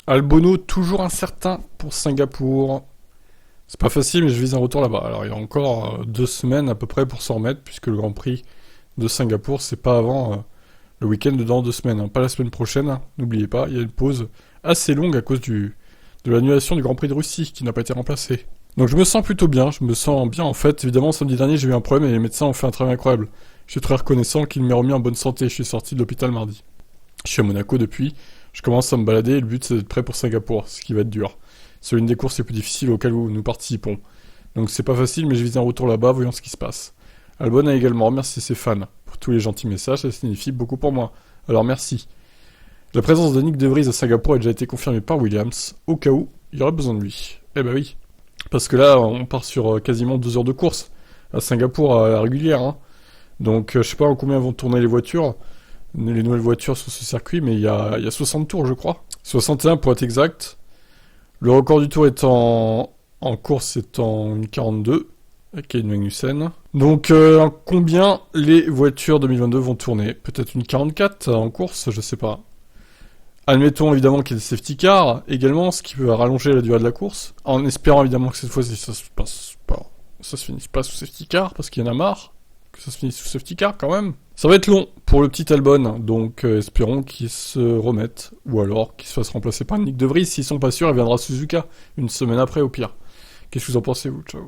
Albono, toujours incertain pour Singapour. C'est pas facile, mais je vise un retour là-bas. Alors, il y a encore 2 semaines à peu près pour s'en remettre, puisque le Grand Prix de Singapour, c'est pas avant le week-end de dans 2 semaines, hein. Pas la semaine prochaine, hein. N'oubliez pas, il y a une pause assez longue à cause de l'annulation du Grand Prix de Russie, qui n'a pas été remplacé. Donc je me sens plutôt bien, je me sens bien en fait. Évidemment, samedi dernier, j'ai eu un problème et les médecins ont fait un travail incroyable. Je suis très reconnaissant qu'ils m'aient remis en bonne santé. Je suis sorti de l'hôpital mardi. Je suis à Monaco depuis. Je commence à me balader et le but c'est d'être prêt pour Singapour, ce qui va être dur. C'est l'une des courses les plus difficiles auxquelles nous participons. Donc c'est pas facile, mais je vise un retour là-bas, voyons ce qui se passe. Albon a également remercié ses fans pour tous les gentils messages, ça signifie beaucoup pour moi. Alors merci. La présence de Nick De Vries à Singapour a déjà été confirmée par Williams, au cas où il y aurait besoin de lui. Eh ben oui. Parce que là, on part sur quasiment 2 heures de course à Singapour à la régulière, hein. Donc je sais pas en combien vont tourner les voitures, les nouvelles voitures sur ce circuit, mais il y a 60 tours, je crois. 61 pour être exact. Le record du tour est en course, c'est en 1,42 avec Kevin Magnussen. Donc combien les voitures 2022 vont tourner? Peut-être une 44 en course, je sais pas. Admettons évidemment qu'il y ait des safety cars également, ce qui peut rallonger la durée de la course, en espérant évidemment que cette fois-ci ça se finisse pas sous safety car, parce qu'il y en a marre que ça se finisse sous safety car quand même. Ça va être long pour le petit Albon, donc espérons qu'il se remette, ou alors qu'il se fasse remplacer par Nick De Vries. S'ils sont pas sûrs, il viendra Suzuka une semaine après au pire. Qu'est-ce que vous en pensez vous? Ciao.